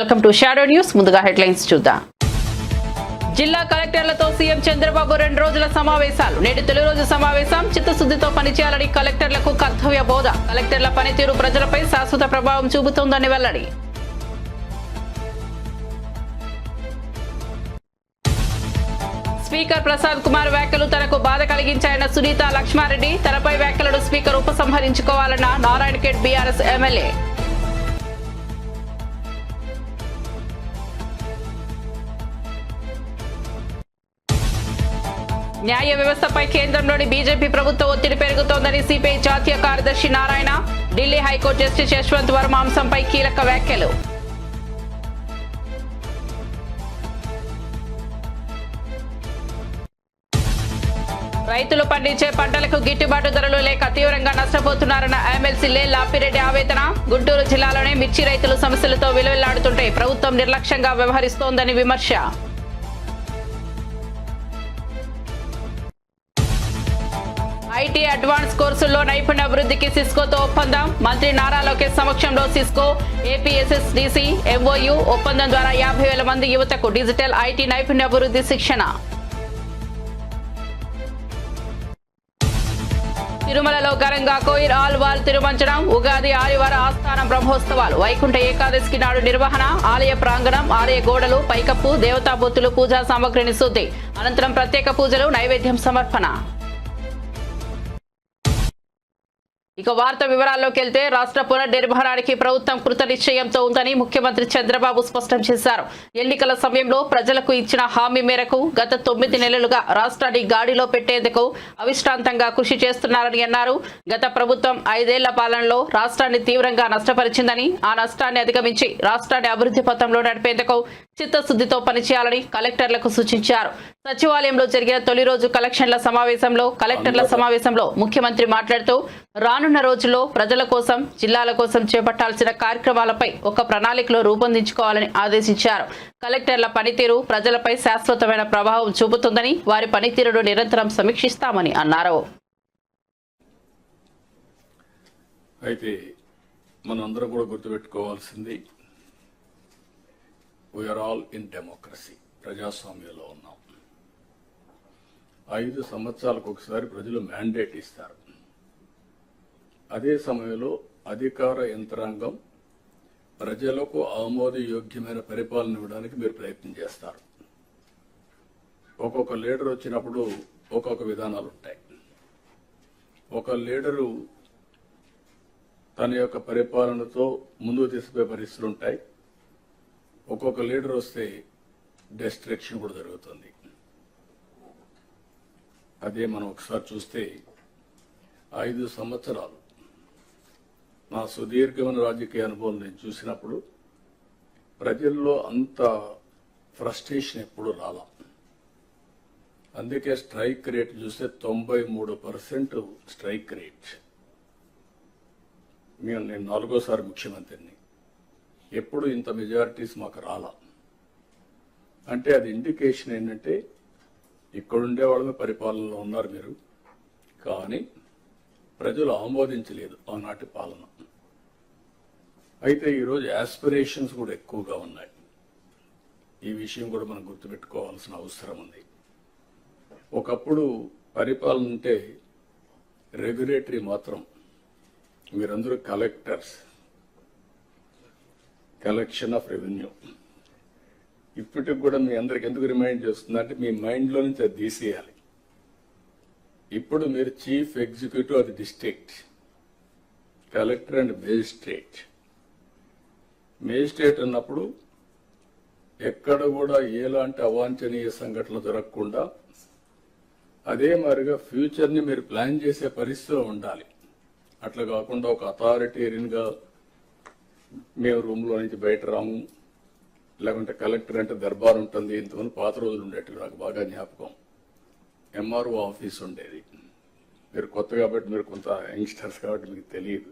Welcome to shadow news. ముందుగా headlines చూద్దాం. జిల్లా కలెక్టర్లతో సీఎం చంద్రబాబు 2 రోజుల సమావేశాలు. నేటి తొలి రోజు సమావేశం. చిత్తశుద్ధితో పనిచేయాలని కలెక్టర్లకు కర్తవ్య బోధ. కలెక్టర్ల పనితీరు ప్రజలపై శాశ్వత ప్రభావం చూపుతోందని వెల్లడి. స్పీకర్ ప్రసాద్ కుమార్ వ్యాఖ్యలు తనకు బాధ కలిగించాయన్న సునీత లక్ష్మారెడ్డి. తనపై వ్యాఖ్యలను స్పీకర్ ఉపసంహరించుకోవాలన్న నారాయణఖేడ్ బీఆర్ఎస్ ఎమ్మెల్యే. న్యాయ వ్యవస్థపై కేంద్రంలోని బీజేపీ ప్రభుత్వ ఒత్తిడి పెరుగుతోందని సిపిఐ జాతీయ కార్యదర్శి నారాయణ. ఢిల్లీ హైకోర్టు జస్టిస్ యశ్వంత్ వర్మ అంశంపై కీలక వ్యాఖ్యలు. రైతులు పండించే పంటలకు గిట్టుబాటు ధరలు లేక తీవ్రంగా నష్టపోతున్నారన్న ఎమ్మెల్సీ లే లాపిరెడ్డి ఆవేదన. గుంటూరు జిల్లాలోనే మిర్చి రైతులు సమస్యలతో విలువెల్లాడుతుంటే ప్రభుత్వం నిర్లక్ష్యంగా వ్యవహరిస్తోందని విమర్శ. ఐటీ అడ్వాన్స్ కోర్సుల్లో నైపుణ్యాభివృద్ధికి సిస్కోతో ఒప్పందం. మంత్రి నారా లోకేష్ సమక్షంలో సిస్కో ఏపీఎస్ఎస్డిసి ఎంఓయు ఒప్పందం ద్వారా 50,000 మంది యువతకు డిజిటల్ ఐటీ నైపుణ్యాభివృద్ధి శిక్షణ. తిరుమలలో ఘనంగా కోయిర్ ఆల్వాల్ తిరుమంచనం. ఉగాది ఆదివార ఆస్థానం బ్రహ్మోత్సవాలు. వైకుంఠ ఏకాదశికి నాడు నిర్వహణ. ఆలయ ప్రాంగణం, ఆలయ గోడలు, పైకప్పు, దేవతాబొత్తులు, పూజా సామగ్రిని శుద్ధి. అనంతరం ప్రత్యేక పూజలు, నైవేద్యం సమర్పణ. ఇక వార్త వివరాల్లోకి వెళ్తే రాష్ట్ర పునర్నిర్మాణానికి ప్రభుత్వం కృత నిశ్చయంతో ఉందని ముఖ్యమంత్రి చంద్రబాబు స్పష్టం చేశారు. ఎన్నికల సమయంలో ప్రజలకు ఇచ్చిన హామీ మేరకు గత 9 నెలలుగా రాష్ట్రాన్ని గాడిలో పెట్టేందుకు అవిశ్రాంతంగా కృషి చేస్తున్నారని అన్నారు. గత ప్రభుత్వం 5 ఏళ్ల పాలనలో రాష్ట్రాన్ని తీవ్రంగా నష్టపరిచిందని, ఆ నష్టాన్ని అధిగమించి రాష్ట్రాన్ని అభివృద్ధి పథంలో నడిపేందుకు చిత్తశుద్ధితో పనిచేయాలని కలెక్టర్లకు సూచించారు. సచివాలయంలో జరిగిన తొలి రోజు కలెక్టర్ల సమావేశంలో ముఖ్యమంత్రి మాట్లాడుతూ రానున్న రోజుల్లో ప్రజల కోసం, జిల్లాల కోసం చేపట్టాల్సిన కార్యక్రమాలపై ఒక ప్రణాళికలో రూపొందించుకోవాలని ఆదేశించారు. కలెక్టర్ల పనితీరు ప్రజలపై శాశ్వతమైన ప్రభావం చూపుతుందని, వారి పనితీరును నిరంతరం సమీక్షిస్తామని అన్నారు. అయితే మనందరం కూడా గుర్తుపెట్టుకోవాల్సింది, వీఆర్ ఆల్ ఇన్ డెమోక్రసీ, ప్రజాస్వామ్యంలో ఉన్నాం. 5 సంవత్సరాలకు ఒకసారి ప్రజలు మ్యాండేట్ ఇస్తారు. అదే సమయంలో అధికార యంత్రాంగం ప్రజలకు ఆమోదయోగ్యమైన పరిపాలన ఇవ్వడానికి మీరు ప్రయత్నం చేస్తారు. ఒక్కొక్క లీడర్ వచ్చినప్పుడు ఒక్కొక్క విధానాలు ఉంటాయి. ఒక లీడరు తన యొక్క పరిపాలనతో ముందుకు తీసుకుపోయే పరిస్థితులు ఉంటాయి. ఒక్కొక్క లీడర్ వస్తే డిస్ట్రక్షన్ కూడా జరుగుతుంది. అదే మనం ఒకసారి చూస్తే 5 సంవత్సరాలు నా సుదీర్ఘమైన రాజకీయ అనుభవం నేను చూసినప్పుడు ప్రజల్లో అంత ఫ్రస్ట్రేషన్ ఎప్పుడు రాలా. అందుకే స్ట్రైక్ రేట్ చూస్తే 93% స్ట్రైక్ రేట్. నేను 4వ ముఖ్యమంత్రిని, ఎప్పుడు ఇంత మెజారిటీస్ మాకు రాలా. అంటే అది ఇండికేషన్ ఏంటంటే ఇక్కడుండే వాళ్ళమే పరిపాలనలో ఉన్నారు మీరు, కానీ ప్రజలు ఆమోదించలేదు ఆనాటి పాలన. అయితే ఈరోజు యాస్పిరేషన్స్ కూడా ఎక్కువగా ఉన్నాయి. ఈ విషయం కూడా మనం గుర్తుపెట్టుకోవాల్సిన అవసరం ఉంది. ఒకప్పుడు పరిపాలన అంటే రెగ్యులేటరీ మాత్రం, మీరందరూ కలెక్టర్స్, కలెక్షన్ ఆఫ్ రెవెన్యూ. ఇప్పటికి కూడా మీ అందరికి ఎందుకు రిమైండ్ చేస్తుందంటే మీ మైండ్లో నుంచి అది తీసేయాలి. ఇప్పుడు మీరు chief executive of the district, collector and magistrate. Magistrate అన్నప్పుడు ఎక్కడ కూడా ఎలాంటి అవాంఛనీయ సంఘటనలు జరగకుండా అదే మాదిరిగా ఫ్యూచర్ని మీరు ప్లాన్ చేసే పరిస్థితిలో ఉండాలి. అట్లా కాకుండా ఒక అథారిటేరియన్గా మేము రూమ్లో నుంచి బయట రాము, లేకుంటే కలెక్టర్ అంటే దర్బార్ ఉంటుంది. ఇంతమంది పాత రోజులు ఉండేవి, నాకు బాగా జ్ఞాపకం. ఎంఆర్ఓ ఆఫీస్ ఉండేది. మీరు కొత్త కాబట్టి, మీరు కొంత యంగ్స్టర్స్ కాబట్టి మీకు తెలియదు.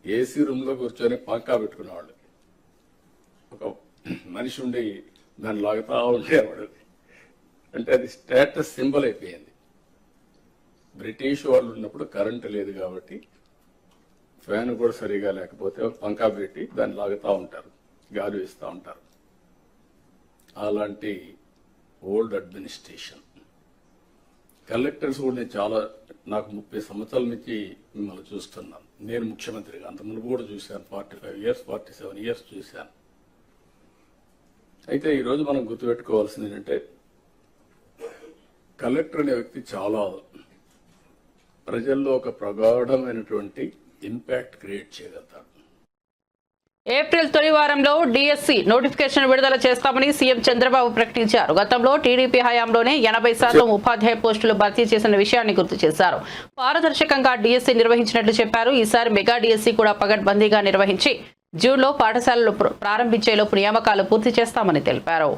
ఏసీ రూమ్లో కూర్చొని పంకా పెట్టుకునేవాళ్ళు. ఒక మనిషి ఉండి దాన్ని లాగుతా ఉండేవాడు. అంటే అది స్టేటస్ సింబల్ అయిపోయింది. బ్రిటిష్ వాళ్ళు ఉన్నప్పుడు కరెంటు లేదు కాబట్టి ఫ్యాన్ కూడా సరిగా లేకపోతే పంకా పెట్టి దాన్ని లాగుతూ ఉంటారు. గాలి ఇస్తూ ఉంటారు. అలాంటి ఓల్డ్ అడ్మినిస్ట్రేషన్. కలెక్టర్స్ కూడా నాకు 30 సంవత్సరాల నుంచి మిమ్మల్ని చూస్తున్నాను. నేను ముఖ్యమంత్రిగా అంతకుముందు కూడా చూశాను, 45 years 47 years చూశాను. అయితే ఈరోజు మనం గుర్తుపెట్టుకోవాల్సింది ఏంటంటే, కలెక్టర్ అనే వ్యక్తి చాలా ప్రజల్లో ఒక ప్రగాఢమైనటువంటి ఇంపాక్ట్ క్రియేట్ చేయగలుగుతాడు. ఏప్రిల్ తొలి వారంలో డిఎస్సి నోటిఫికేషన్ విడుదల చేస్తామని సీఎం చంద్రబాబు ప్రకటించారు. గతంలో టీడీపీ హయాంలోనే 80% ఉపాధ్యాయ పోస్టులు భర్తీ చేసిన విషయాన్ని గుర్తు చేశారు. పారదర్శకంగా డిఎస్సి నిర్వహించినట్లు చెప్పారు. ఈసారి మెగా డిఎస్సి కూడా పగడ్బందీగా నిర్వహించి జూన్లో పాఠశాలలు ప్రారంభించేలోపు నియామకాలు పూర్తి చేస్తామని తెలిపారు.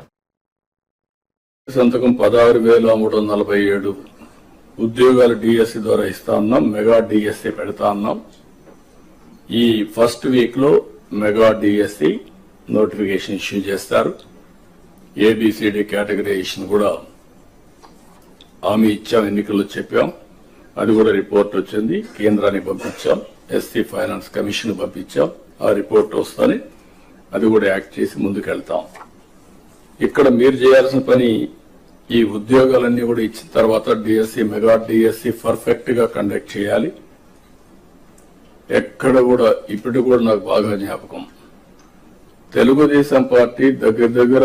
సంతకం 16,347 ఉద్యోగాలు డిఎస్సి ద్వారా ఇస్తా ఉన్నాం. మెగా డిఎస్సి పెడతా ఉన్నాం. ఈ ఫస్ట్ వీక్ లో మెగా డిఎస్సి నోటిఫికేషన్ ఇష్యూ చేస్తారు. ఏబిసిడి కేటగరైజేషన్ కూడా హామీ ఇచ్చాం, ఎన్నికల్లో చెప్పాం. అది కూడా రిపోర్ట్ వచ్చింది, కేంద్రానికి పంపించాం. ఎస్సీ ఫైనాన్స్ కమిషన్ పంపించాం. ఆ రిపోర్ట్ వస్తానే అది కూడా యాక్ట్ చేసి ముందుకెళ్తాం. ఇక్కడ మీరు చేయాల్సిన పని, ఈ ఉద్యోగాలన్నీ కూడా ఇచ్చిన తర్వాత డిఎస్సి మెగా డిఎస్సి పర్ఫెక్ట్ గా కండక్ట్ చేయాలి. ఎక్కడ కూడా ఇప్పుడు కూడా నాకు బాగా జ్ఞాపకం, తెలుగుదేశం పార్టీ దగ్గర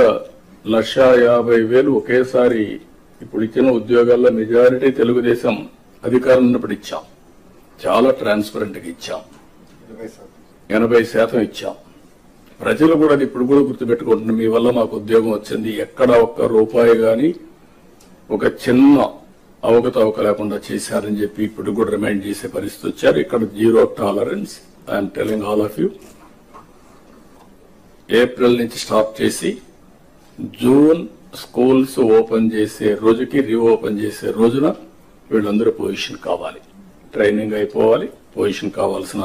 1,50,000 ఒకేసారి ఇప్పుడు ఇచ్చిన ఉద్యోగాల్లో మెజారిటీ తెలుగుదేశం అధికారం ఉన్నప్పుడు ఇచ్చాం. చాలా ట్రాన్స్పరెంట్ గా ఇచ్చాం, 80% ఇచ్చాం. ప్రజలు కూడా అది ఇప్పుడు కూడా గుర్తుపెట్టుకుంటున్నారు. మీ వల్ల మాకు ఉద్యోగం వచ్చింది, ఎక్కడ ఒక్క రూపాయి గాని ఒక చిన్న అవకతవక లేకుండా చేశారని చెప్పి ఇప్పుడు కూడా రిమైండ్ చేసే పరిస్థితి వచ్చారు. ఇక్కడ 0 tolerance. I'm telling all of you. April నుంచి స్టార్ట్ చేసి జూన్ స్కూల్స్ ఓపెన్ చేసే రోజుకి, రీఓపెన్ చేసే రోజున వీళ్ళందరూ పొజిషన్ కావాలి, ట్రైనింగ్ అయిపోవాలి, పొజిషన్ కావాల్సిన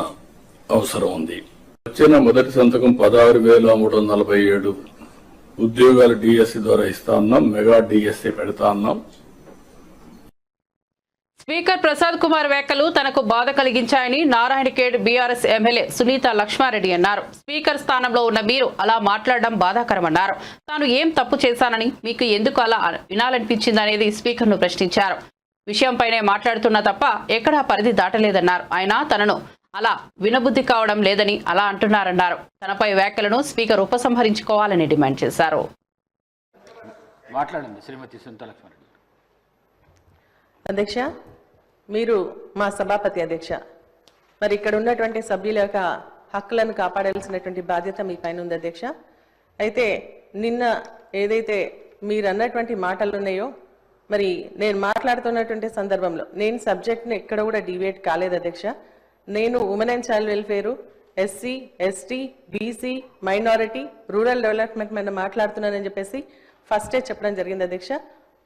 అవసరం ఉంది. వచ్చిన మొదటి సంతకం 16,347 ఉద్యోగాలు డిఎస్సి ద్వారా ఇస్తా ఉన్నాం. మెగా డిఎస్సి పెడతా ఉన్నాం. స్పీకర్ ప్రసాద్ కుమార్ వ్యాఖ్యలు తనకు బాధ కలిగించాయని నారాయణఖేడ్ బీఆర్ఎస్ ఎమ్మెల్యే సునీత లక్ష్మారెడ్డి అన్నారు. స్పీకర్ స్థానంలో ఉన్న మీరు అలా మాట్లాడడం బాధాకరమన్నారు. తాను ఏం తప్పు చేశానని, మీకు ఎందుకు అలా వినాలనిపించిందనేది స్పీకర్ను ప్రశ్నించారు. విషయంపైనే మాట్లాడుతున్నా తప్ప ఎక్కడా పరిధి దాటలేదన్నారు. ఆయన తనను అలా వినబుద్ధి కావడం లేదని అలా అంటున్నారన్నారు. తనపై వ్యాఖ్యలను స్పీకర్ ఉపసంహరించుకోవాలని డిమాండ్ చేశారు. మాట్లాడండి శ్రీమతి సునీత లక్ష్మారెడ్డి. అధ్యక్ష, మీరు మా సభాపతి అధ్యక్ష. మరి ఇక్కడ ఉన్నటువంటి సభ్యుల యొక్క హక్కులను కాపాడాల్సినటువంటి బాధ్యత మీ పైన ఉంది అధ్యక్ష. అయితే నిన్న ఏదైతే మీరు అన్నటువంటి మాటలు ఉన్నాయో, మరి నేను మాట్లాడుతున్నటువంటి సందర్భంలో నేను సబ్జెక్ట్ని ఎక్కడ కూడా డివేట్ కాలేదు అధ్యక్ష. నేను women and child welfare, SC, ST, BC, minority, rural development మీద మాట్లాడుతున్నానని చెప్పేసి ఫస్టే చెప్పడం జరిగింది అధ్యక్ష.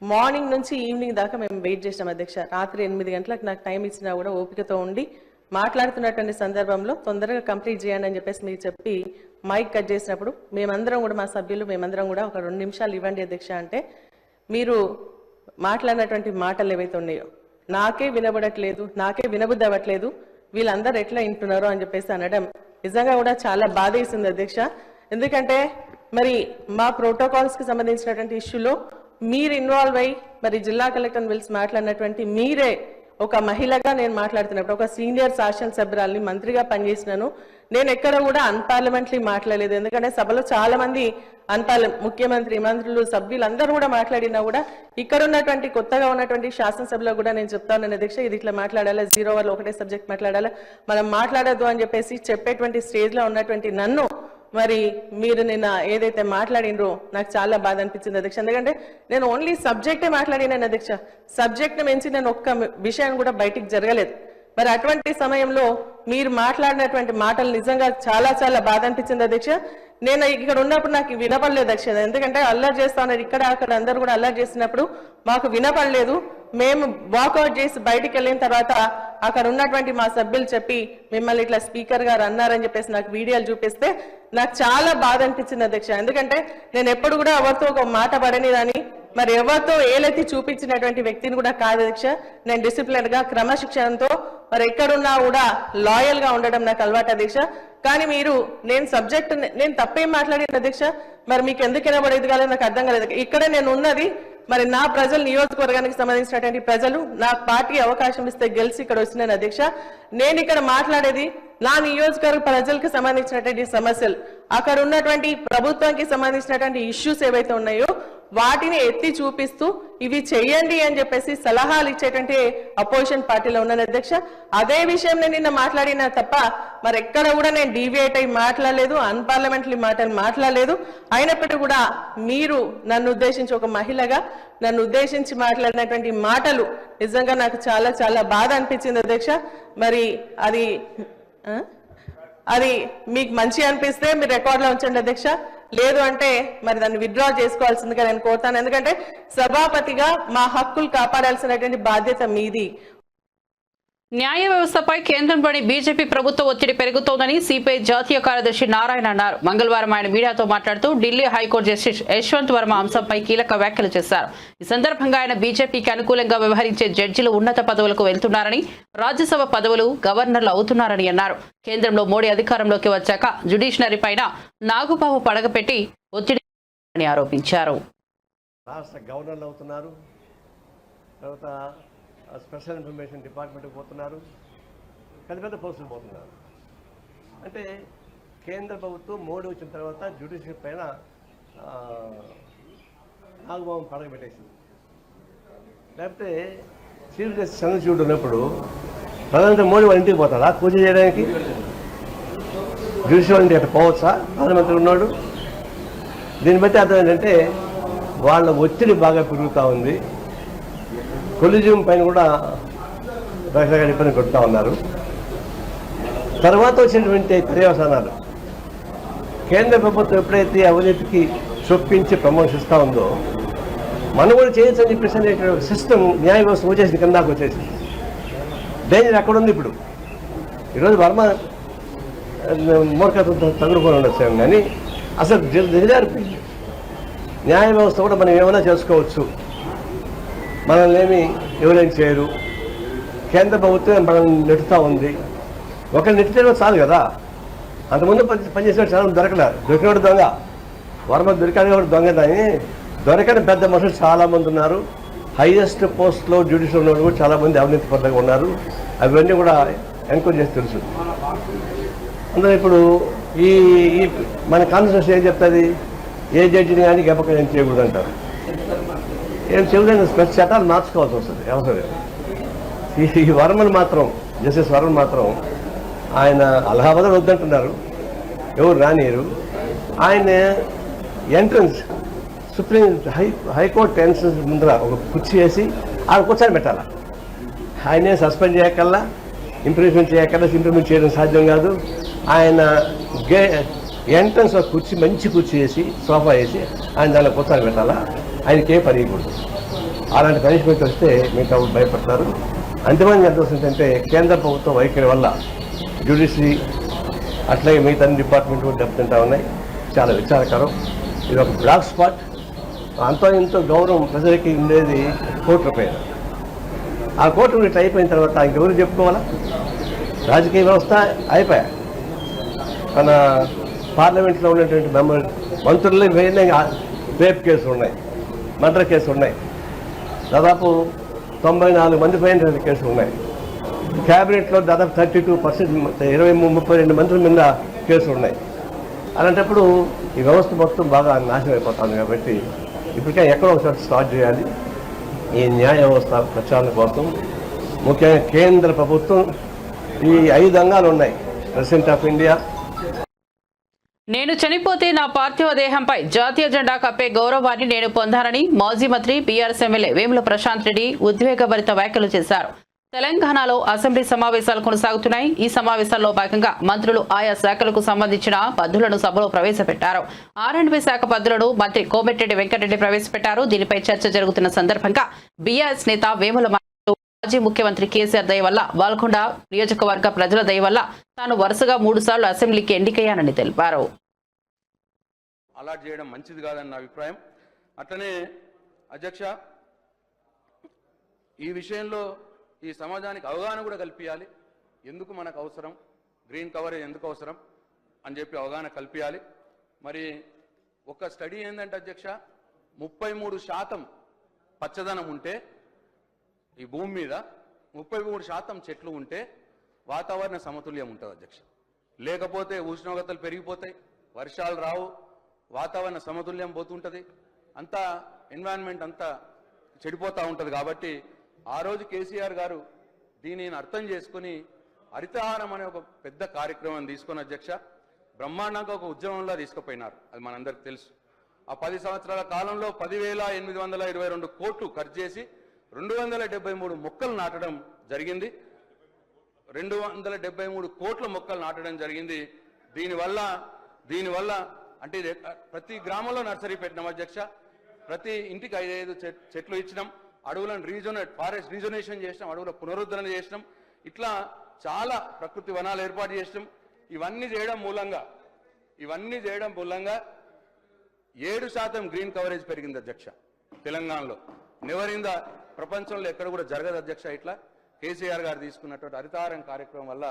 మార్నింగ్ నుంచి ఈవినింగ్ దాకా మేము వెయిట్ చేసినాం అధ్యక్ష. రాత్రి 8 గంటలకు నాకు టైం ఇచ్చినా కూడా ఓపికతో ఉండి మాట్లాడుతున్నటువంటి సందర్భంలో తొందరగా కంప్లీట్ చేయండి అని చెప్పేసి మీరు చెప్పి మైక్ కట్ చేసినప్పుడు మేమందరం కూడా, మా సభ్యులు మేమందరం కూడా ఒక 2 నిమిషాలు ఇవ్వండి అధ్యక్ష అంటే, మీరు మాట్లాడినటువంటి మాటలు ఏవైతే ఉన్నాయో నాకే వినబడట్లేదు, నాకే వినబుద్ధి అవ్వట్లేదు, వీళ్ళందరూ ఎట్లా వింటున్నారో అని చెప్పేసి అనడం నిజంగా కూడా చాలా బాధ వేసింది అధ్యక్ష. ఎందుకంటే మరి మా ప్రోటోకాల్స్ కి సంబంధించినటువంటి ఇష్యూలో మీరు ఇన్వాల్వ్ అయ్యి మరి జిల్లా కలెక్టర్ని పిలిచి మాట్లాడినటువంటి మీరే ఒక మహిళగా నేను మాట్లాడుతున్నప్పుడు, ఒక సీనియర్ శాసనసభ్యురాల్ని, మంత్రిగా పనిచేసినాను. నేను ఎక్కడ కూడా అన్పార్లమెంటరీ మాట్లాడలేదు. ఎందుకంటే సభలో చాలా మంది ముఖ్యమంత్రి, మంత్రులు, సభ్యులందరూ కూడా మాట్లాడినా కూడా ఇక్కడ ఉన్నటువంటి కొత్తగా ఉన్నటువంటి శాసనసభలో కూడా నేను చెప్తాను అధ్యక్ష, ఇది ఇట్లా మాట్లాడాలా, 0 వాళ్ళు ఒకటే సబ్జెక్ట్ మాట్లాడాలా, మనం మాట్లాడద్దు అని చెప్పేసి చెప్పేటువంటి స్టేజ్ లో ఉన్నటువంటి నన్ను మరి మీరు నిన్న ఏదైతే మాట్లాడినరో నాకు చాలా బాధ అనిపించింది అధ్యక్ష. ఎందుకంటే నేను ఓన్లీ సబ్జెక్టే మాట్లాడినాను అధ్యక్ష. సబ్జెక్ట్ని మించి నేను ఒక్క విషయం కూడా బయటికి జరగలేదు. మరి అటువంటి సమయంలో మీరు మాట్లాడినటువంటి మాటలు నిజంగా చాలా చాలా బాధ అనిపించింది అధ్యక్ష. నేను ఇక్కడ ఉన్నప్పుడు నాకు వినపడలేదు అధ్యక్ష. ఎందుకంటే అల్లరి చేస్తా ఉన్నారు, ఇక్కడ అక్కడ అందరూ కూడా అల్లరి చేసినప్పుడు మాకు వినపడలేదు. మేము వాకౌట్ చేసి బయటికి వెళ్ళిన తర్వాత అక్కడ ఉన్నటువంటి మా సభ్యులు చెప్పి మిమ్మల్ని ఇట్లా స్పీకర్ గారు అన్నారని చెప్పేసి నాకు వీడియోలు చూపిస్తే నాకు చాలా బాధ అనిపించింది అధ్యక్ష. ఎందుకంటే నేను ఎప్పుడు కూడా ఎవరితో ఒక మాట పడని దాని, మరి ఎవరితో ఏలెత్తి చూపించినటువంటి వ్యక్తిని కూడా కాదు అధ్యక్ష. నేను డిసిప్లిన్ గా క్రమశిక్షణతో మరి ఎక్కడున్నా కూడా లాయల్ గా ఉండడం నాకు అలవాటు అధ్యక్ష. కానీ మీరు నేను తప్పేం మాట్లాడిన అధ్యక్ష, మరి మీకు ఎందుకు వినబడేది కాలేదు నాకు అర్థం కాలేదు. ఇక్కడే నేను ఉన్నది మరి నా ప్రజలు, నియోజకవర్గానికి సంబంధించినటువంటి ప్రజలు నా పార్టీ అవకాశం ఇస్తే గెలిచి ఇక్కడ వచ్చినాను అధ్యక్ష. నేను ఇక్కడ మాట్లాడేది నా నియోజకవర్గ ప్రజలకు సంబంధించినటువంటి సమస్యలు, అక్కడ ఉన్నటువంటి ప్రభుత్వానికి సంబంధించినటువంటి ఇష్యూస్ ఏవైతే ఉన్నాయో వాటిని ఎత్తి చూపిస్తూ ఇవి చెయ్యండి అని చెప్పేసి సలహాలు ఇచ్చేటువంటి అపోజిషన్ పార్టీలో ఉన్నాను అధ్యక్ష. అదే విషయం నేను నిన్న మాట్లాడినా తప్ప మరి ఎక్కడ కూడా నేను డీవియేట్ అయి మాట్లాడలేదు, అన్పార్లమెంటరీ మాటలు మాట్లాడలేదు. అయినప్పటికీ కూడా మీరు నన్ను ఉద్దేశించి, ఒక మహిళగా నన్ను ఉద్దేశించి మాట్లాడినటువంటి మాటలు నిజంగా నాకు చాలా చాలా బాధ అనిపించింది అధ్యక్ష. మరి అది మీకు మంచి అనిపిస్తే మీరు రికార్డులో ఉంచండి అధ్యక్ష, లేదు అంటే మరి దాన్ని విత్డ్రా చేసుకోవాల్సిందిగా నేను కోరుతాను. ఎందుకంటే సభాపతిగా మా హక్కులు కాపాడాల్సినటువంటి బాధ్యత మీది. న్యాయ వ్యవస్థపై కేంద్రంలోని బీజేపీ ప్రభుత్వ ఒత్తిడి పెరుగుతోందని సిపిఐ జాతీయ కార్యదర్శి నారాయణ అన్నారు. మంగళవారం ఆయన మీడియాతో మాట్లాడుతూ ఢిల్లీ హైకోర్టు జస్టిస్ యశ్వంత్ వర్మ అంశంపై కీలక వ్యాఖ్యలు చేశారు. ఈ సందర్భంగా ఆయన బీజేపీకి అనుకూలంగా వ్యవహరించే జడ్జిలు ఉన్నత పదవులకు వెళ్తున్నారని, రాజ్యసభ పదవులు గవర్నర్లు అవుతున్నారని అన్నారు. కేంద్రంలో మోడీ అధికారంలోకి వచ్చాక జ్యుడిషియరీ పైన నాగుపాము పడగపెట్టి ఒత్తిడి ఆరోపించారు. రాష్ట్ర గవర్నర్లు అవుతున్నారు, తర్వాత స్పెషల్ ఇన్ఫర్మేషన్ డిపార్ట్మెంట్కి పోతున్నారు, పెద్ద పెద్ద పోస్టులు పోతున్నారు. అంటే కేంద్ర ప్రభుత్వం మోడీ వచ్చిన తర్వాత జ్యుడిషియరీ పైన నాగబాబు పడగబెట్టేసింది. లేకపోతే చీఫ్ జస్టిస్ చంద్రచూడ్ ఉన్నప్పుడు ప్రధానమంత్రి మోడీ వాళ్ళ ఇంటికి పోతారా పూజ చేయడానికి? జ్యుడిషియరీ ఇంటికి అట్లా పోవచ్చా ప్రధానమంత్రి ఉన్నాడు? దీన్ని బట్టి అర్థం ఏంటంటే వాళ్ళ ఒత్తిడి బాగా పెరుగుతూ ఉంది. కొలిజియం పైన కూడా రకరకాల ఇబ్బంది కొడుతూ ఉన్నారు. తర్వాత వచ్చినటువంటి పర్యవసానాలు, కేంద్ర ప్రభుత్వం ఎప్పుడైతే అవినీతికి చొప్పించి ప్రమోషిస్తూ ఉందో మనం కూడా చేయొచ్చు అని చెప్పేసి అనేటువంటి సిస్టమ్ న్యాయ వ్యవస్థ వచ్చేసింది, కిందకు వచ్చేసింది. డేంజర్ అక్కడ ఉంది. ఇప్పుడు ఈరోజు వర్మ మూర్ఖత్వంతో తగులుకొని ఉండొచ్చు, కానీ అసలు దిగజారిపోయింది. న్యాయ వ్యవస్థ కూడా మనం ఏమైనా చేసుకోవచ్చు, మనల్ని ఏమి ఎవరేం చేయరు. కేంద్ర ప్రభుత్వం మనల్ని నెట్టుతూ ఉంది. ఒకరు నెట్టితే చాలు కదా. అంతకుముందు పనిచేసిన చాలా దొరికినవాడు దొంగ. వర్మ దొరికాడు కూడా దొంగ, కానీ దొరకని పెద్ద మనుషులు చాలామంది ఉన్నారు. హైయెస్ట్ పోస్ట్లో జ్యుడిషియల్ ఉన్నవాళ్ళు కూడా చాలామంది అవినీతి పరంగా ఉన్నారు. అవన్నీ కూడా ఎంక్వైరీ చేసి తెలుసు. అందులో ఇప్పుడు ఈ మన కాన్స్టిట్యూషన్ ఏం చెప్తుంది, ఏ జడ్జిని కానీ గెప్పక ఏం చేయకూడదు అంటారు. ఏం చేయలేదు, స్పెషల్ చట్టాలు మార్చుకోవాల్సి వస్తుంది అవసరం. ఈ వర్మను మాత్రం, జస్టిస్ వర్మ మాత్రం ఆయన అలహాబాద్లో వద్దంటున్నారు, ఎవరు రానియరు. ఆయన ఎంట్రన్స్ హైకోర్టు ఎంట్రన్స్ ముందర ఒక కుర్చీ వేసి ఆయన కూర్చొని పెట్టాలా. ఆయనే సస్పెండ్ చేయకల్లా, ఇంప్రూవ్మెంట్ చేయకల్లా, ఇంప్రూవ్మెంట్ చేయడం సాధ్యం కాదు. ఆయన ఎంట్రన్స్ ఒక కుర్చీ, మంచి కుర్చీ వేసి, సోఫా వేసి ఆయన దానిలో కూర్చొని పెట్టాలా. ఆయనకి ఏ పని ఇవ్వకూడదు. అలాంటి పనిష్మెంట్ వస్తే మిగతా భయపడతారు. అంతిమంగా ఎంత వస్తుందంటే కేంద్ర ప్రభుత్వం వైఖరి వల్ల జ్యుడిషియరీ అట్లాగే మిగతా డిపార్ట్మెంట్ కూడా దెబ్బతింటా ఉన్నాయి. చాలా విచారకరం. ఇది ఒక బ్లాక్ స్పాట్. అంతో ఇంతో గౌరవం ప్రజలకి ఉండేది కోర్టుల పైన. ఆ కోర్టు ఇట్లా అయిపోయిన తర్వాత ఇంకెవరు చెప్పుకోవాలా? రాజకీయ వ్యవస్థ అయిపోయా. మన పార్లమెంట్లో ఉన్నటువంటి మంత్రులు రేప్ కేసులు ఉన్నాయి, మర్డర్ కేసులు ఉన్నాయి. దాదాపు 94 మంది పైన కేసులు ఉన్నాయి. క్యాబినెట్లో దాదాపు 32%, 32 మంత్రుల మీద కేసులు ఉన్నాయి. అలాంటప్పుడు ఈ వ్యవస్థ మొత్తం బాగా నాశనం అయిపోతుంది. కాబట్టి ఇప్పటికే ఎక్కడో ఒకసారి స్టార్ట్ చేయాలి ఈ న్యాయ వ్యవస్థ ప్రచారం కోసం. ముఖ్యంగా కేంద్ర ప్రభుత్వం ఈ 5 అంగాలు ఉన్నాయి. ప్రెసిడెంట్ ఆఫ్ ఇండియా, నేను చనిపోతే నా పార్థివ దేహంపై జాతీయ జెండా కప్పే గౌరవాన్ని నేను పొందానని మాజీ మంత్రి బీఆర్ఎస్ ఎమ్మెల్యే వేముల ప్రశాంత్ రెడ్డి ఉద్వేగభరిత వ్యాఖ్యలు చేశారు. తెలంగాణలో అసెంబ్లీ సమావేశాలు కొనసాగుతున్నాయి. ఈ సమావేశాల్లో భాగంగా మంత్రులు ఆయా శాఖలకు సంబంధించిన పద్దులను సభలో ప్రవేశపెట్టారు. R&B శాఖ పద్దులను మంత్రి కోమటిరెడ్డి వెంకటరెడ్డి ప్రవేశపెట్టారు. దీనిపై చర్చ జరుగుతున్న సందర్భంగా బీఆర్ఎస్ నేత వేముల మాజీ ముఖ్యమంత్రి కేసీఆర్ దయ వల్ల, బాల్కొండ నియోజకవర్గ ప్రజల దయ వల్ల తాను వరుసగా 3 సార్లు అసెంబ్లీకి ఎన్నికయ్యానని తెలిపారు. అలాట్ చేయడం మంచిది కాదని నా అభిప్రాయం. అట్లనే అధ్యక్ష, ఈ విషయంలో ఈ సమాజానికి అవగాహన కూడా కల్పించాలి. ఎందుకు మనకు అవసరం, గ్రీన్ కవరేజ్ ఎందుకు అవసరం అని చెప్పి అవగాహన కల్పించాలి. మరి ఒక స్టడీ ఏంటంటే అధ్యక్ష, 33% పచ్చదనం ఉంటే ఈ భూమి మీద 33% చెట్లు ఉంటే వాతావరణ సమతుల్యం ఉంటుంది అధ్యక్ష. లేకపోతే ఉష్ణోగ్రతలు పెరిగిపోతాయి, వర్షాలు రావు, వాతావరణ సమతుల్యం పోతుంటుంది, అంతా ఎన్విరాన్మెంట్ అంతా చెడిపోతూ ఉంటుంది. కాబట్టి ఆ రోజు కేసీఆర్ గారు దీనిని అర్థం చేసుకుని హరితహారం అనే ఒక పెద్ద కార్యక్రమం తీసుకుని అధ్యక్ష బ్రహ్మాండంగా ఒక ఉద్యమంలో తీసుకుపోయినారు. అది మనందరికి తెలుసు. ఆ 10 సంవత్సరాల కాలంలో 10,822 కోట్లు ఖర్చు చేసి 273 మొక్కలు నాటడం జరిగింది. 273 కోట్ల మొక్కలు నాటడం జరిగింది. దీనివల్ల అంటే ప్రతి గ్రామంలో నర్సరీ పెట్టినాం అధ్యక్ష. ప్రతి ఇంటికి 5 చెట్లు ఇచ్చినాం. అడవులను ఫారెస్ట్ రీజనరేషన్ చేసినాం, అడవుల పునరుద్ధరణ చేసినాం. ఇట్లా చాలా ప్రకృతి వనాలు ఏర్పాటు చేసినాం. ఇవన్నీ చేయడం మూలంగా 7% గ్రీన్ కవరేజ్ పెరిగింది అధ్యక్ష తెలంగాణలో. నెవరింద ప్రపంచంలో ఎక్కడ కూడా జరగదు అధ్యక్ష. ఇట్లా కేసీఆర్ గారు తీసుకున్నటువంటి హరితహారం కార్యక్రమం వల్ల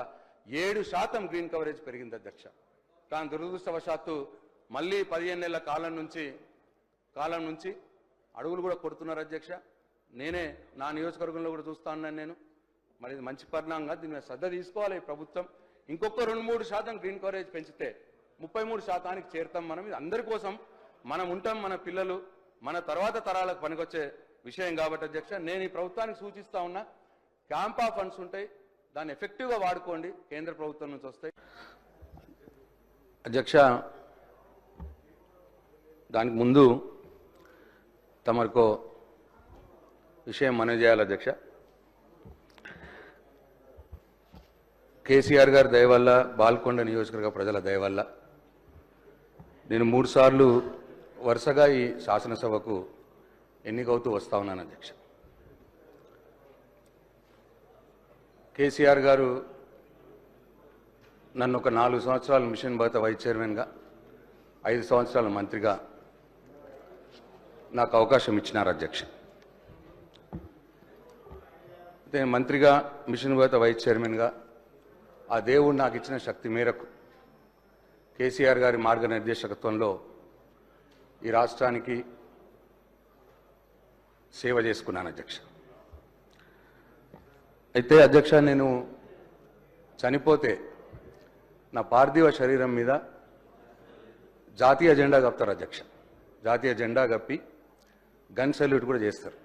7% గ్రీన్ కవరేజ్ పెరిగింది అధ్యక్ష. కానీ దురదృష్టవశాత్తు మళ్ళీ 15 నెలల కాలం నుంచి అడవులు కూడా కొడుతున్నారు అధ్యక్ష. నేనే నా నియోజకవర్గంలో కూడా చూస్తా ఉన్నాను నేను. మరి ఇది మంచి పరిణామంగా దీని మీద శ్రద్ధ తీసుకోవాలి ఈ ప్రభుత్వం. ఇంకొక 2-3% గ్రీన్ కవరేజ్ పెంచితే 33%కి చేరుతాం. మనం ఇది అందరి కోసం మనం ఉంటాం, మన పిల్లలు మన తర్వాత తరాలకు పనికొచ్చే విషయం కాబట్టి అధ్యక్ష నేను ఈ ప్రభుత్వానికి సూచిస్తా ఉన్నా, క్యాంపా ఫండ్స్ ఉంటాయి, దాన్ని ఎఫెక్టివ్గా వాడుకోండి, కేంద్ర ప్రభుత్వం నుంచి వస్తాయి అధ్యక్ష. దానికి ముందు తమకు విషయం మనవి చేయాలి అధ్యక్ష. కేసీఆర్ గారి దయ వల్ల, బాల్కొండ నియోజకవర్గ ప్రజల దయ వల్ల నేను 3 సార్లు వరుసగా ఈ శాసనసభకు ఎన్నికవుతూ వస్తా ఉన్నాను అధ్యక్ష. కేసీఆర్ గారు నన్ను ఒక 4 సంవత్సరాలు మిషన్ భగత వైస్ చైర్మన్గా, 5 సంవత్సరాలు మంత్రిగా నాకు అవకాశం ఇచ్చినారు అధ్యక్ష. నేను మంత్రిగా, మిషన్ భగత వైస్ చైర్మన్గా ఆ దేవుడు నాకు ఇచ్చిన శక్తి మేరకు కేసీఆర్ గారి మార్గనిర్దేశకత్వంలో ఈ రాష్ట్రానికి సేవ చేసుకున్నాను అధ్యక్ష. అయితే అధ్యక్ష నేను చనిపోతే నా పార్థివ శరీరం మీద జాతీయ జెండా కప్పుతారు అధ్యక్ష. జాతీయ జెండా కప్పి గన్ సెల్యూట్ కూడా చేస్తారు.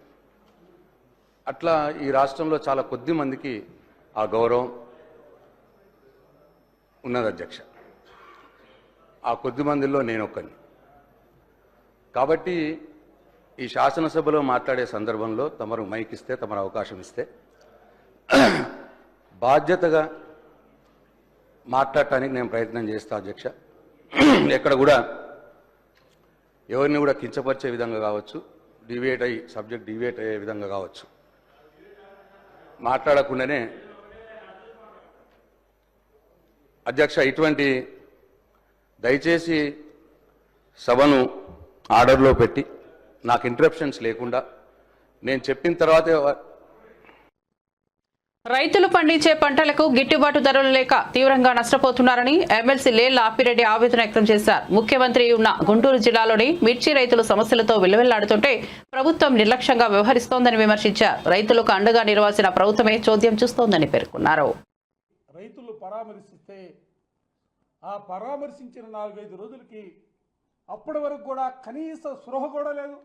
అట్లా ఈ రాష్ట్రంలో చాలా కొద్ది మందికి ఆ గౌరవం ఉన్నది అధ్యక్ష. ఆ కొద్ది మందిలో నేను ఒక్కని. కాబట్టి ఈ శాసనసభలో మాట్లాడే సందర్భంలో తమరు మైక్ ఇస్తే, తమరు అవకాశం ఇస్తే బాధ్యతగా మాట్లాడటానికి నేను ప్రయత్నం చేస్తా అధ్యక్ష. ఎక్కడ కూడా ఎవరిని కూడా కించపరిచే విధంగా కావచ్చు, సబ్జెక్ట్ డివియేట్ అయ్యే విధంగా కావచ్చు మాట్లాడకుండానే అధ్యక్ష ఇటువంటి దయచేసి సభను ఆర్డర్లో పెట్టి నాకు ఇంటరప్షన్స్ లేకుండా నేను చెప్పిన తర్వాతే. రైతులు పండించే పంటలకు గిట్టుబాటు ధరలు లేక తీవ్రంగా నష్టపోతున్నారని ఎమ్మెల్సీ లేళ్ల ఆపిరెడ్డి ఆవేదన వ్యక్తం చేశారు. ముఖ్యమంత్రి ఉన్న గుంటూరు జిల్లాలోని మిర్చి రైతులు సమస్యలతో విలువెల్లాడుతుంటే ప్రభుత్వం నిర్లక్ష్యంగా వ్యవహరిస్తోందని విమర్శించారు. రైతులకు అండగా నిలవాల్సిన ప్రభుత్వమే చోద్యం చూస్తోందని పేర్కొన్నారు. రైతులు పరామర్శిస్తే ఆ పరామర్శించిన 4-5 రోజులకి అప్పటి వరకు కూడా కనీస స్పృహ కూడా లేదు.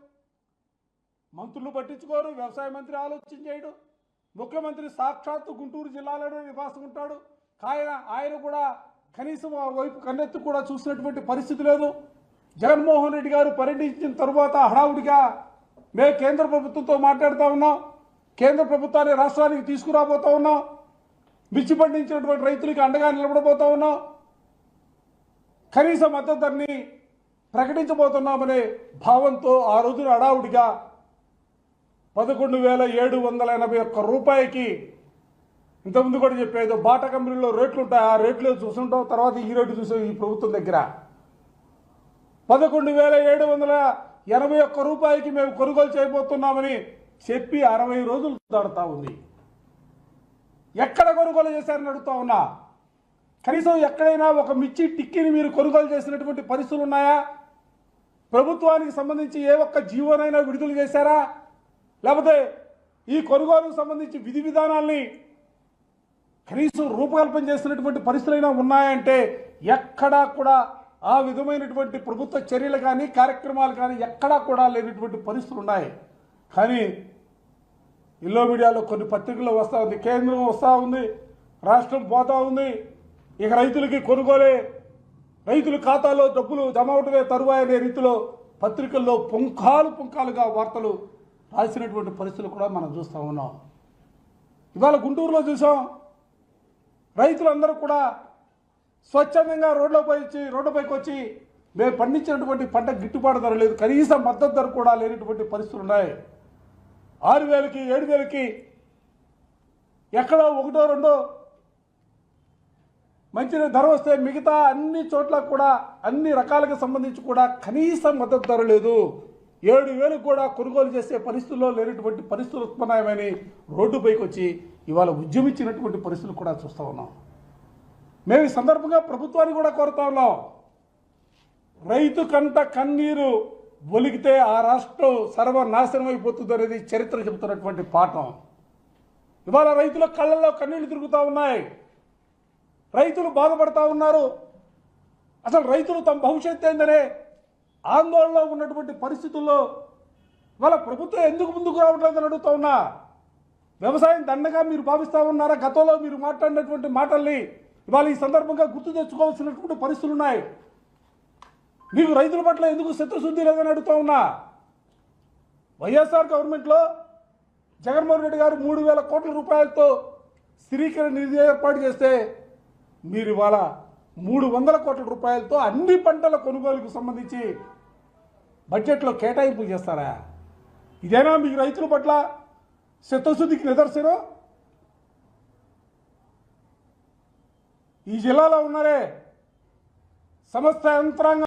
మంత్రులు పట్టించుకోరు, వ్యవసాయ మంత్రి ఆలోచన చేయడు, ముఖ్యమంత్రి సాక్షాత్తు గుంటూరు జిల్లాలోనే నివాసం ఉంటాడు. ఆయన కూడా కనీసం ఆ వైపు కన్నెత్తి కూడా చూసినటువంటి పరిస్థితి లేదు. జగన్మోహన్ రెడ్డి గారు పర్యటించిన తరువాత హడావుడిగా మేము కేంద్ర ప్రభుత్వంతో మాట్లాడుతూ ఉన్నాం, కేంద్ర ప్రభుత్వాన్ని రాష్ట్రానికి తీసుకురాబోతూ ఉన్నాం, మిర్చి పండించినటువంటి రైతులకి అండగా నిలబడబోతూ ఉన్నాం, కనీస మద్దతు ధరని ప్రకటించబోతున్నామనే భావంతో ఆ రోజున హడావుడిగా 11,781 రూపాయకి, ఇంతకుముందు కూడా చెప్పేది బాటా కంపెనీలో రేట్లు ఉంటాయి, ఆ రేట్లు చూసుంటాం, తర్వాత ఈ రేటు చూసాం ఈ ప్రభుత్వం దగ్గర 11,781 రూపాయకి మేము కొనుగోలు చేయబోతున్నామని చెప్పి 60 రోజులు దాడుతూ ఉంది. ఎక్కడ కొనుగోలు చేశారని అడుగుతా ఉన్నా. కనీసం ఎక్కడైనా ఒక మిర్చి టిక్కీని మీరు కొనుగోలు చేసినటువంటి పరిస్థితులు ఉన్నాయా? ప్రభుత్వానికి సంబంధించి ఏ ఒక్క జీవోనైనా విడుదల చేశారా? లేకపోతే ఈ కొనుగోలుకు సంబంధించి విధి విధానాల్ని కనీసం రూపకల్పన చేసినటువంటి పరిస్థితులైనా ఉన్నాయంటే ఎక్కడా కూడా ఆ విధమైనటువంటి ప్రభుత్వ చర్యలు కానీ కార్యక్రమాలు కానీ ఎక్కడా కూడా లేనటువంటి పరిస్థితులు ఉన్నాయి. కానీ ఇల్లో మీడియాలో కొన్ని పత్రికల్లో వస్తూ ఉంది, కేంద్రం వస్తూ ఉంది, రాష్ట్రం పోతా ఉంది, ఇక రైతులకి కొనుగోలే, రైతుల ఖాతాలో డబ్బులు జమ అవటమే తరువాయి అనే రీతిలో పత్రికల్లో పుంఖాలుగా వార్తలు రాసినటువంటి పరిస్థితులు కూడా మనం చూస్తూ ఉన్నాం. ఇవాళ గుంటూరులో చూసాం, రైతులందరూ కూడా స్వచ్ఛందంగా రోడ్లపైకి వచ్చి మేము పండించినటువంటి పంట గిట్టుబాటు ధర లేదు, కనీస మద్దతు ధర కూడా లేనటువంటి పరిస్థితులు ఉన్నాయి. 6,000కి 7,000కి ఎక్కడో 1-2 మంచి ధర వస్తే మిగతా అన్ని చోట్ల కూడా అన్ని రకాలకు సంబంధించి కూడా కనీస మద్దతు ధర లేదు. 7,000 కూడా కొనుగోలు చేసే పరిస్థితుల్లో లేనటువంటి పరిస్థితులు ఉత్పన్నమని రోడ్డుపైకి వచ్చి ఇవాళ ఉద్యమించినటువంటి పరిస్థితులు కూడా చూస్తూ ఉన్నాం. మేము ఈ సందర్భంగా ప్రభుత్వాన్ని కూడా కోరుతా ఉన్నాం, రైతు కంట కన్నీరు ఒలిగితే ఆ రాష్ట్రం సర్వనాశనం అయిపోతుంది అనేది చరిత్ర చెబుతున్నటువంటి పాఠం. ఇవాళ రైతుల కళ్ళల్లో కన్నీళ్లు తిరుగుతూ ఉన్నాయి, రైతులు బాధపడతా ఉన్నారు. అసలు రైతులు తమ భవిష్యత్తు ఏందనే ఆందోళనలో ఉన్నటువంటి పరిస్థితుల్లో ఇవాళ ప్రభుత్వం ఎందుకు ముందుకు రావట్లేదని అడుగుతా ఉన్నా. వ్యవసాయం దండగా మీరు భావిస్తూ ఉన్నారా? గతంలో మీరు మాట్లాడినటువంటి మాటల్ని ఇవాళ ఈ సందర్భంగా గుర్తు తెచ్చుకోవాల్సినటువంటి పరిస్థితులు ఉన్నాయి. మీకు రైతుల పట్ల ఎందుకు చిత్తశుద్ధి లేదని అడుగుతా ఉన్నా. వైఎస్ఆర్ గవర్నమెంట్లో జగన్మోహన్ రెడ్డి గారు 3,000 కోట్ల రూపాయలతో స్థిరీకరణ నిధి ఏర్పాటు చేస్తే మీరు ఇవాళ 300 కోట్ల రూపాయలతో అన్ని పంటల కొనుగోలుకు సంబంధించి బడ్జెట్లో కేటాయింపులు చేస్తారా? ఇదేనా మీకు రైతుల పట్ల చిత్తశుద్ధికి నిదర్శనం? ఈ జిల్లాలో ఉన్నారే సమస్త యంత్రాంగం.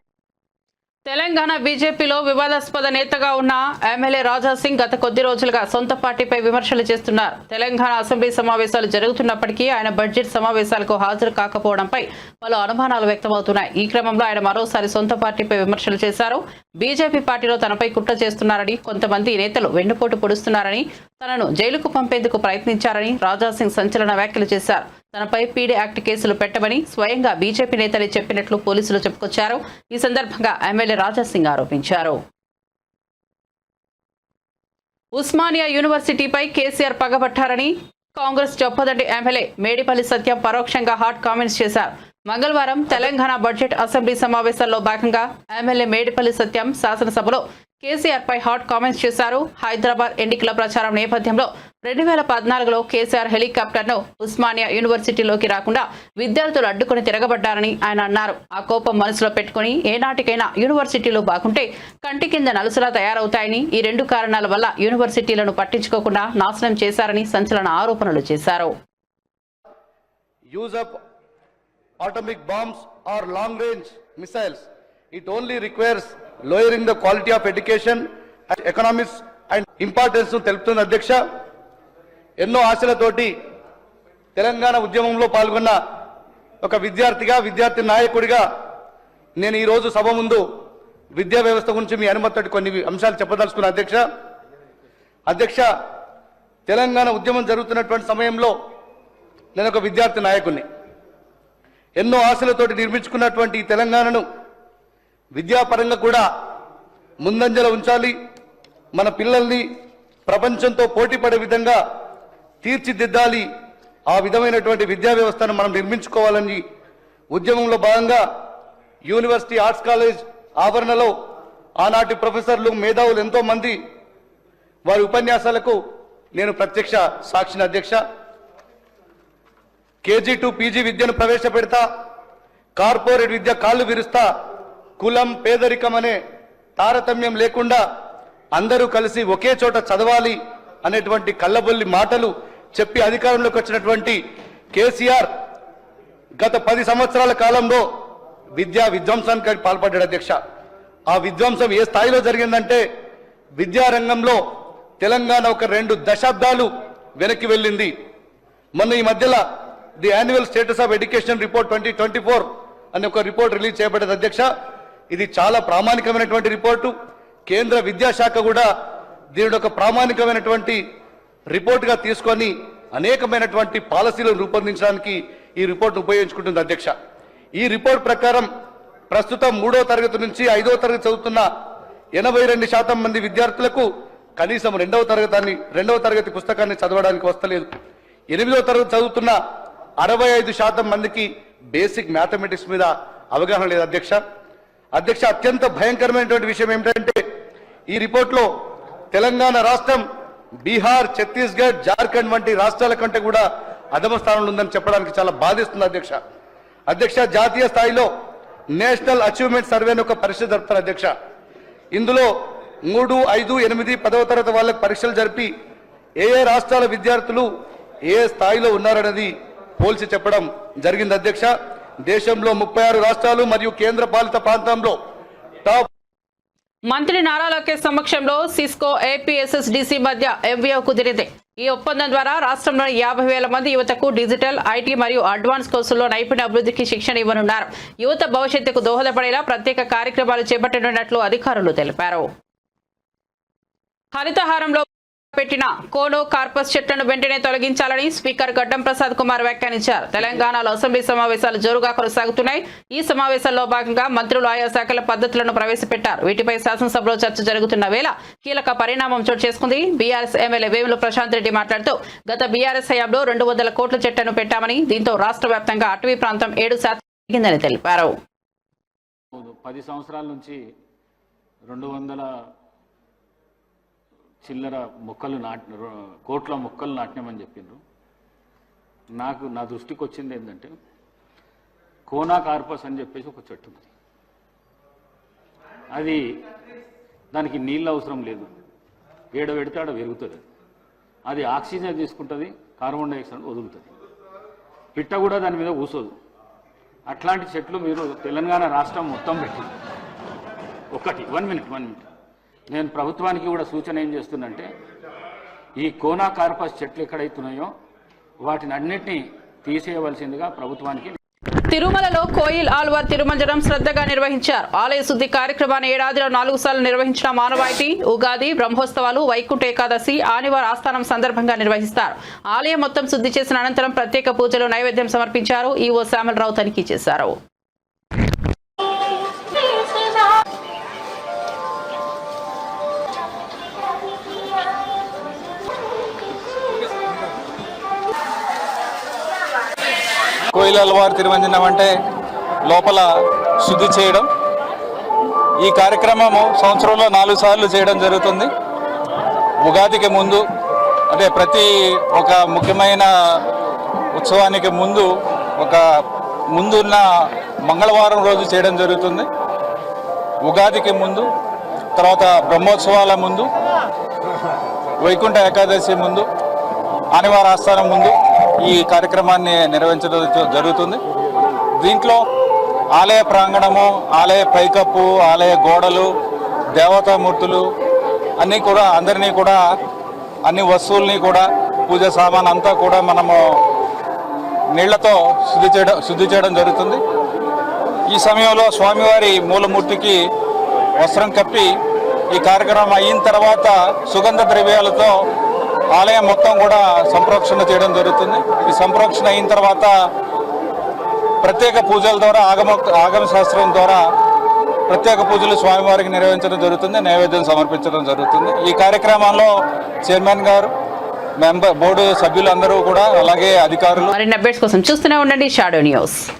తెలంగాణ బీజేపీలో వివాదాస్పద నేతగా ఉన్న ఎమ్మెల్యే రాజాసింగ్ గత కొద్ది రోజులుగా సొంత పార్టీపై విమర్శలు చేస్తున్నారు. తెలంగాణ అసెంబ్లీ సమావేశాలు జరుగుతున్నప్పటికీ ఆయన బడ్జెట్ సమావేశాలకు హాజరు కాకపోవడంపై పలు అనుమానాలు వ్యక్తమవుతున్నాయి. ఈ క్రమంలో ఆయన మరోసారి సొంత పార్టీపై విమర్శలు చేశారు. బీజేపీ పార్టీలో తనపై కుట్ర చేస్తున్నారని, కొంతమంది నేతలు వెన్నుపోటు పొడుస్తున్నారని, తనను జైలుకు పంపేందుకు ప్రయత్నించారని రాజాసింగ్ సంచలన వ్యాఖ్యలు చేశారు. తనపై పీడీ యాక్ట్ కేసులు పెట్టమని స్వయంగా బీజేపీ నేతలే చెప్పినట్లు పోలీసులు చెప్పుకొచ్చారు. ఈ సందర్భంగా ఎమ్మెల్యే రాజాసింగ్ ఆరోపించారు. ఉస్మానియా యూనివర్సిటీపై కేసీఆర్ పగబట్టారని కాంగ్రెస్ చొప్పదండి ఎమ్మెల్యే మేడిపల్లి సత్యం పరోక్షంగా హాట్ కామెంట్స్ చేశారు. మంగళవారం తెలంగాణ బడ్జెట్ అసెంబ్లీ సమావేశాల్లో భాగంగా ఎమ్మెల్యే మేడిపల్లి సత్యం శాసనసభలో కేసీఆర్ పై హాట్ కామెంట్స్ చేశారు. హైదరాబాద్ ఎన్నికల ప్రచారం నేపథ్యంలో 2014లో కేసీఆర్ హెలికాప్టర్ను ఉస్మానియా యూనివర్సిటీలోకి రాకుండా విద్యార్థులు అడ్డుకుని తిరగబడ్డారని ఆయన అన్నారు. ఆ కోపం మనసులో పెట్టుకుని ఏనాటికైనా యూనివర్సిటీలు బాగుంటే కంటి కింద నలుసులా తయారవుతాయని, ఈ 2 కారణాల వల్ల యూనివర్సిటీలను పట్టించుకోకుండా నాశనం చేశారని సంచలన ఆరోపణలు చేశారు. Atomic bombs or long range missiles. It only requires lowering the quality of education and economics and importance ను తెలుపుతున్న అధ్యక్ష. ఎన్నో ఆశలతోటి తెలంగాణ ఉద్యమంలో పాల్గొన్న ఒక విద్యార్థి నాయకుడిగా నేను ఈ రోజు సభ ముందు విద్యా వ్యవస్థ గురించి మీ అనుమతితో కొన్ని అంశాలు చెప్పదలుచుకున్న అధ్యక్ష. తెలంగాణ ఉద్యమం జరుగుతున్నటువంటి సమయంలో నేను ఒక విద్యార్థి నాయకుడిని. ఎన్నో ఆశలతోటి నిర్మించుకున్నటువంటి ఈ తెలంగాణను విద్యాపరంగా కూడా ముందంజలో ఉంచాలి, మన పిల్లల్ని ప్రపంచంతో పోటీపడే విధంగా తీర్చిదిద్దాలి, ఆ విధమైనటువంటి విద్యా వ్యవస్థను మనం నిర్మించుకోవాలని ఉద్యమంలో భాగంగా యూనివర్సిటీ ఆర్ట్స్ కాలేజ్ ఆవరణలో ఆనాటి ప్రొఫెసర్లు, మేధావులు ఎంతో మంది వారి ఉపన్యాసాలకు నేను ప్రత్యక్ష సాక్షిని అధ్యక్ష. KG to PG విద్యను ప్రవేశపెడతా, కార్పొరేట్ విద్య కాళ్ళు విరుస్తా, కులం పేదరికం అనే తారతమ్యం లేకుండా అందరూ కలిసి ఒకే చోట చదవాలి అనేటువంటి కళ్ళబొల్లి మాటలు చెప్పి అధికారంలోకి వచ్చినటువంటి కేసీఆర్ గత 10 సంవత్సరాల కాలంలో విద్యా విధ్వంసానికి పాల్పడ్డాడు అధ్యక్ష. ఆ విధ్వంసం ఏ స్థాయిలో జరిగిందంటే విద్యారంగంలో తెలంగాణ ఒక 2 దశాబ్దాలు వెనక్కి వెళ్ళింది. మొన్న ఈ మధ్యలో the annual status of education report 2024 అనే ఒక రిపోర్ట్ రిలీజ్ చేయబడ్డది అధ్యక్ష. ఇది చాలా ప్రామాణికమైనటువంటి రిపోర్టు. కేంద్ర విద్యాశాఖ కూడా దీని ఒక ప్రామాణికమైనటువంటి రిపోర్టుగా తీసుకొని అనేకమైనటువంటి పాలసీలను రూపొందించడానికి ఈ రిపోర్ట్ ఉపయోగించుకుంటుంది అధ్యక్ష. ఈ రిపోర్ట్ ప్రకారం ప్రస్తుతం 3వ తరగతి నుంచి 5వ తరగతి చదువుతున్న 82% మంది విద్యార్థులకు కనీసం 2వ తరగతి పుస్తకాన్ని చదవడానికి వస్తలేదు. 8వ తరగతి చదువుతున్న 65% మందికి బేసిక్ మ్యాథమెటిక్స్ మీద అవగాహన లేదు అధ్యక్ష. అత్యంత భయంకరమైనటువంటి విషయం ఏమిటంటే ఈ రిపోర్ట్లో తెలంగాణ రాష్ట్రం బీహార్, ఛత్తీస్గఢ్, జార్ఖండ్ వంటి రాష్ట్రాల కంటే కూడా అధమ స్థానంలో ఉందని చెప్పడానికి చాలా బాధిస్తుంది అధ్యక్ష. జాతీయ స్థాయిలో నేషనల్ అచీవ్మెంట్ సర్వేని ఒక పరీక్ష జరుపుతారు అధ్యక్ష. ఇందులో 3, 5, 8, 10వ తరగతి వాళ్ళకి పరీక్షలు జరిపి ఏ రాష్ట్రాల విద్యార్థులు ఏ స్థాయిలో ఉన్నారనేది పోల్చి చెప్పడం జరిగింది అధ్యక్ష. దేశంలో 36 రాష్ట్రాలు మరియు కేంద్ర పాలిత ప్రాంతంలో టాప్ మంత్రి నారా లోకేష్ సమక్షంలో సిస్కో ఏపీఎస్ఎస్డిసి మధ్య ఎంఓయూ కుదిరింది. ఈ ఒప్పందం ద్వారా రాష్ట్రంలోని 50,000 మంది యువతకు డిజిటల్, ఐటీ మరియు అడ్వాన్స్ కోర్సుల్లో నైపుణ్య అభివృద్ధికి శిక్షణ ఇవ్వనున్నారు. యువత భవిష్యత్తుకు దోహదపడేలా ప్రత్యేక కార్యక్రమాలు చేపట్టనున్నట్లు అధికారులు తెలిపారు. హరితహారంలో పెట్టిన కోనో కార్పస్ చెట్లను వెంటనే తొలగించాలని స్పీకర్ గడ్డం ప్రసాద్ కుమార్ వ్యాఖ్యానించారు. తెలంగాణలో అసెంబ్లీ సమావేశాలు జోరుగా కొనసాగుతున్నాయి. ఈ సమావేశాల్లో భాగంగా మంత్రులు ఆయా శాఖల పద్ధతులను ప్రవేశపెట్టారు. వీటిపై శాసనసభలో చర్చ జరుగుతున్న వేళ కీలక పరిణామం చోటు చేసుకుంది. బీఆర్ఎస్ ఎమ్మెల్యే వేముల ప్రశాంత్ రెడ్డి మాట్లాడుతూ గత బీఆర్ఎస్ హయాంలో 200 కోట్ల చెట్లను పెట్టామని, దీంతో రాష్ట్ర వ్యాప్తంగా అటవీ ప్రాంతం 7% పెరిగిందని తెలిపారు. 10 సంవత్సరాల నుంచి 200 చిల్లర మొక్కలు కోట్ల మొక్కలు నాటినామని చెప్పిండ్రు. నా దృష్టికి వచ్చింది ఏంటంటే కోనా కార్పస్ అని చెప్పేసి ఒక చెట్టు ఉంది. అది దానికి నీళ్ళు అవసరం లేదు, ఏడ పెడితే ఆడ పెరుగుతుంది. అది ఆక్సిజన్ తీసుకుంటుంది, కార్బన్ డైఆక్సైడ్ వదులుతుంది. పిట్ట కూడా దాని మీద కూసోదు. అట్లాంటి చెట్లు మీరు తెలంగాణ రాష్ట్రం మొత్తం పెట్టింది. ఒకటి 1 మినిట్ నేను ప్రభుత్వానికి కూడా సూచన ఏం చేస్తున్నంటే ఈ కోనా కార్పస్ చెట్లు ఎక్కడైతున్నాయో వాటిని అన్నిటినీ తీసేయవలసిందిగా ప్రభుత్వానికి. తిరుమలలో కోయిల్ ఆల్వార్ తిరుమంజనం శ్రద్ధగా నిర్వహించారు. ఆలయ శుద్ధి కార్యక్రమాన్ని ఏడాదిలో 4 సార్లు నిర్వహించిన మానవాయితీ. ఉగాది, బ్రహ్మోత్సవాలు, వైకుంఠ ఏకాదశి, ఆదివార ఆస్థానం సందర్భంగా నిర్వహిస్తారు. ఆలయం మొత్తం శుద్ధి చేసిన అనంతరం ప్రత్యేక పూజలు, నైవేద్యం సమర్పించారు. ఈవో శ్యామలరావు తనిఖీ చేశారు. కోయిల్ ఆల్వార్ తిరుమంజనం అంటే లోపల శుద్ధి చేయడం. ఈ కార్యక్రమము సంవత్సరంలో 4 సార్లు చేయడం జరుగుతుంది. ఉగాదికి ముందు, అంటే ప్రతి ఒక ముఖ్యమైన ఉత్సవానికి ముందు ముందున్న మంగళవారం రోజు చేయడం జరుగుతుంది. ఉగాదికి ముందు, తర్వాత బ్రహ్మోత్సవాల ముందు, వైకుంఠ ఏకాదశి ముందు, ఆదివార ఆస్థానం ముందు ఈ కార్యక్రమాన్ని నిర్వహించడం జరుగుతుంది. దీంట్లో ఆలయ ప్రాంగణము, ఆలయ పైకప్పు, ఆలయ గోడలు, దేవతామూర్తులు అందరినీ కూడా అన్ని వస్తువుల్ని కూడా, పూజ సామాన్ అంతా కూడా మనము నీళ్లతో శుద్ధి చేయడం జరుగుతుంది. ఈ సమయంలో స్వామివారి మూలమూర్తికి వస్త్రం కప్పి ఈ కార్యక్రమం అయిన తర్వాత సుగంధ ద్రవ్యాలతో ఆలయం మొత్తం కూడా సంప్రోక్షణ చేయడం జరుగుతుంది. ఈ సంప్రోక్షణ అయిన తర్వాత ప్రత్యేక పూజల ద్వారా, ఆగమ శాస్త్రం ద్వారా ప్రత్యేక పూజలు స్వామివారికి నిర్వహించడం జరుగుతుంది. నైవేద్యం సమర్పించడం జరుగుతుంది. ఈ కార్యక్రమంలో చైర్మన్ గారు, బోర్డు సభ్యులందరూ కూడా, అలాగే అధికారులు. మరిన్ని అప్డేట్స్ కోసం చూస్తూనే ఉండండి షాడో న్యూస్.